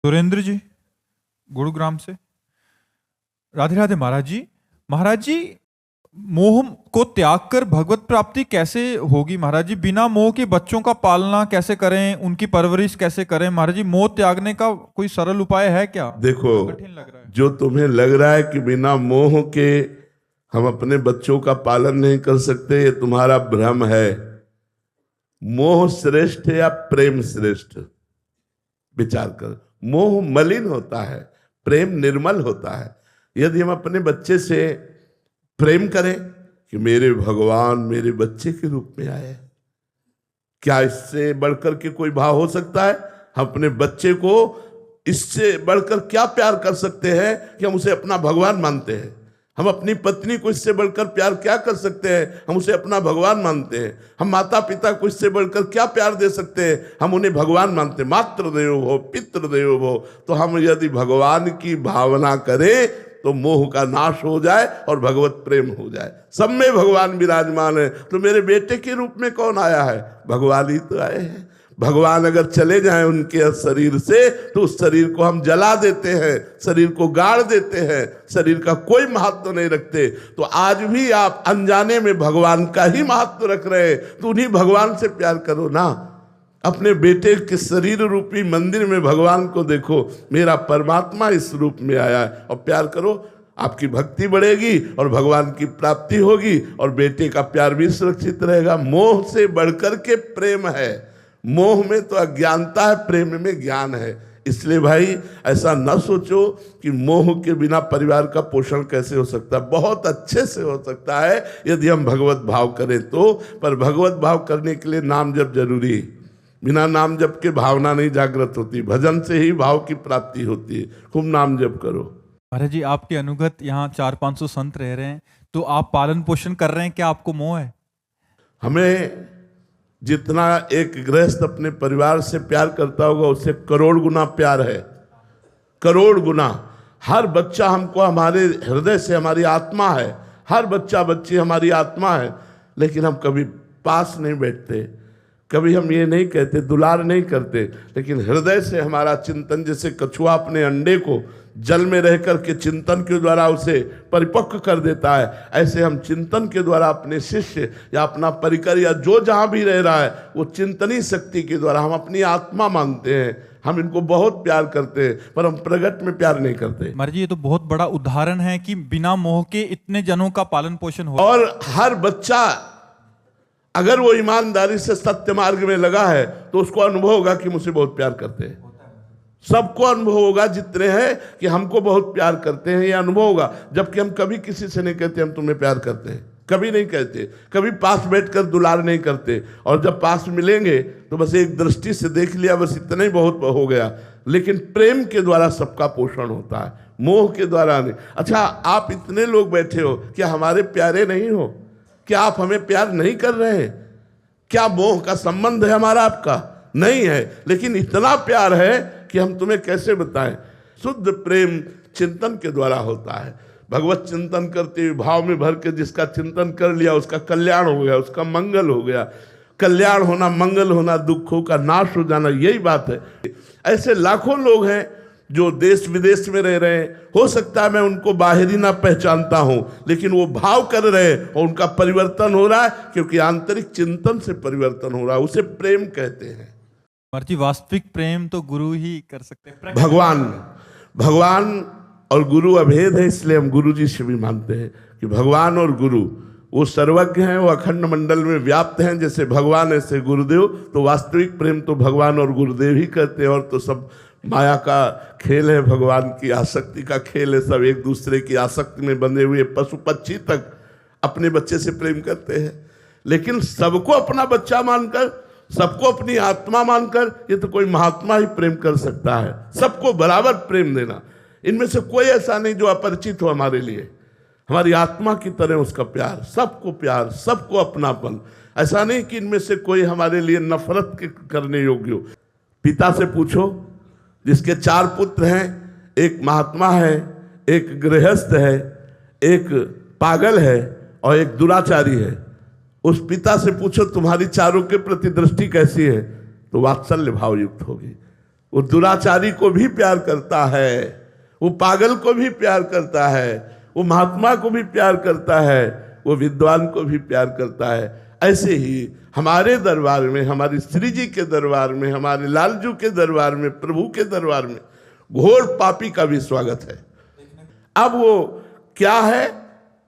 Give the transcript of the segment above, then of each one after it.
सुरेंद्र जी, गुरुग्राम से। राधे राधे महाराज जी। महाराज जी, मोह को त्याग कर भगवत प्राप्ति कैसे होगी महाराज जी? बिना मोह के बच्चों का पालना कैसे करें, उनकी परवरिश कैसे करें महाराज जी? मोह त्यागने का कोई सरल उपाय है क्या? देखो, कठिन लग रहा है। जो तुम्हें लग रहा है कि बिना मोह के हम अपने बच्चों का पालन नहीं कर सकते, ये तुम्हारा भ्रम है। मोह श्रेष्ठ है या प्रेम श्रेष्ठ? विचार कर। मोह मलिन होता है, प्रेम निर्मल होता है। यदि हम अपने बच्चे से प्रेम करें कि मेरे भगवान मेरे बच्चे के रूप में आए, क्या इससे बढ़कर के कोई भाव हो सकता है? हम अपने बच्चे को इससे बढ़कर क्या प्यार कर सकते हैं कि हम उसे अपना भगवान मानते हैं? हम अपनी पत्नी को इससे बढ़कर प्यार क्या कर सकते हैं? हम उसे अपना भगवान मानते हैं। हम माता पिता को इससे बढ़कर क्या प्यार दे सकते हैं? हम उन्हें भगवान मानते हैं। मातृदेवो भव पितृदेवो भव। तो हम यदि भगवान की भावना करें तो मोह का नाश हो जाए और भगवत प्रेम हो जाए। सब में भगवान विराजमान है। तो मेरे बेटे के रूप में कौन आया है? भगवान ही तो आए हैं। भगवान अगर चले जाएं उनके शरीर से तो उस शरीर को हम जला देते हैं, शरीर को गाड़ देते हैं, शरीर का कोई महत्व नहीं रखते। तो आज भी आप अनजाने में भगवान का ही महत्व रख रहे हैं, तो उन्हीं भगवान से प्यार करो ना। अपने बेटे के शरीर रूपी मंदिर में भगवान को देखो, मेरा परमात्मा इस रूप में आया है, और प्यार करो। आपकी भक्ति बढ़ेगी और भगवान की प्राप्ति होगी और बेटे का प्यार भी सुरक्षित रहेगा। मोह से बढ़कर के प्रेम है। मोह में तो अज्ञानता है, प्रेम में ज्ञान है। इसलिए भाई ऐसा न सोचो कि मोह के बिना परिवार का पोषण कैसे हो सकता है। बहुत अच्छे से हो सकता है यदि हम भगवत भाव करें तो। पर भगवत भाव करने के लिए नाम जप जरूरी है। बिना नाम जप के भावना नहीं जागृत होती। भजन से ही भाव की प्राप्ति होती है। खूब नाम जप करो। महाराज जी, आपके अनुगत यहाँ 400-500 संत रह रहे हैं, तो आप पालन पोषण कर रहे हैं, क्या आपको मोह है? हमें जितना एक गृहस्थ अपने परिवार से प्यार करता होगा उससे करोड़ गुना प्यार है, करोड़ गुना। हर बच्चा हमको हमारे हृदय से, हमारी आत्मा है। हर बच्चा बच्ची हमारी आत्मा है। लेकिन हम कभी पास नहीं बैठते, कभी हम ये नहीं कहते, दुलार नहीं करते। लेकिन हृदय से हमारा चिंतन, जैसे कछुआ अपने अंडे को जल में रह कर के चिंतन के द्वारा उसे परिपक्व कर देता है, ऐसे हम चिंतन के द्वारा अपने शिष्य या अपना परिकर या जो जहाँ भी रह रहा है वो चिंतनी शक्ति के द्वारा हम अपनी आत्मा मानते हैं। हम इनको बहुत प्यार करते हैं, पर हम प्रगट में प्यार नहीं करते। महाराज जी, ये तो बहुत बड़ा उदाहरण है कि बिना मोह के इतने जनों का पालन पोषण हो। और हर बच्चा अगर वो ईमानदारी से सत्य मार्ग में लगा है तो उसको अनुभव होगा कि मुझसे बहुत प्यार करते हैं। सबको अनुभव होगा जितने हैं कि हमको बहुत प्यार करते हैं, ये अनुभव होगा। जबकि हम कभी किसी से नहीं कहते हम तुम्हें प्यार करते हैं, कभी नहीं कहते। कभी पास बैठकर दुलार नहीं करते, और जब पास मिलेंगे तो बस एक दृष्टि से देख लिया, बस इतना ही बहुत हो गया। लेकिन प्रेम के द्वारा सबका पोषण होता है, मोह के द्वारा नहीं। अच्छा, आप इतने लोग बैठे हो, क्या हमारे प्यारे नहीं हो? क्या आप हमें प्यार नहीं कर रहे हैं? क्या मोह का संबंध है हमारा आपका? नहीं है। लेकिन इतना प्यार है कि हम तुम्हें कैसे बताएं। शुद्ध प्रेम चिंतन के द्वारा होता है। भगवत चिंतन करते हुए भाव में भर के जिसका चिंतन कर लिया उसका कल्याण हो गया, उसका मंगल हो गया। कल्याण होना, मंगल होना, दुखों का नाश हो जाना, यही बात है। ऐसे लाखों लोग हैं जो देश विदेश में रह रहे हैं। हो सकता है मैं उनको बाहरी ना पहचानता हूं, लेकिन वो भाव कर रहे हैं और उनका परिवर्तन हो रहा है, क्योंकि आंतरिक चिंतन से परिवर्तन हो रहा है। उसे प्रेम कहते हैं। महाराज जी, वास्तविक प्रेम तो गुरु ही कर सकते हैं। भगवान और गुरु अभेद है, इसलिए हम गुरु जी से भी मानते हैं कि भगवान और गुरु वो सर्वज्ञ हैं, वो अखंड मंडल में व्याप्त हैं। जैसे भगवान ऐसे गुरुदेव। तो वास्तविक प्रेम तो भगवान और गुरुदेव ही करते हैं। और तो सब माया का खेल है, भगवान की आसक्ति का खेल है। सब एक दूसरे की आसक्ति में बंधे हुए पशु पक्षी तक अपने बच्चे से प्रेम करते हैं। लेकिन सबको अपना बच्चा मानकर, सबको अपनी आत्मा मानकर, ये तो कोई महात्मा ही प्रेम कर सकता है। सबको बराबर प्रेम देना। इनमें से कोई ऐसा नहीं जो अपरिचित हो हमारे लिए। हमारी आत्मा की तरह उसका प्यार, सबको प्यार, सबको अपनापन। ऐसा नहीं कि इनमें से कोई हमारे लिए नफरत करने योग्य हो। पिता से पूछो, जिसके 4 पुत्र हैं, एक महात्मा है, एक गृहस्थ है, एक पागल है और एक दुराचारी है। उस पिता से पूछो तुम्हारी चारों के प्रति दृष्टि कैसी है, तो वात्सल्य भाव युक्त होगी। वो दुराचारी को भी प्यार करता है, वो पागल को भी प्यार करता है, वो महात्मा को भी प्यार करता है, वो विद्वान को भी प्यार करता है। ऐसे ही हमारे दरबार में, हमारी श्री जी के दरबार में, हमारे लालजू के दरबार में, प्रभु के दरबार में घोर पापी का भी स्वागत है। अब वो क्या है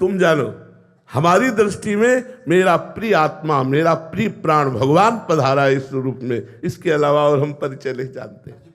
तुम जानो। हमारी दृष्टि में मेरा प्रिय आत्मा, मेरा प्रिय प्राण भगवान पधारा इस रूप में, इसके अलावा और हम परिचय नहीं जानते।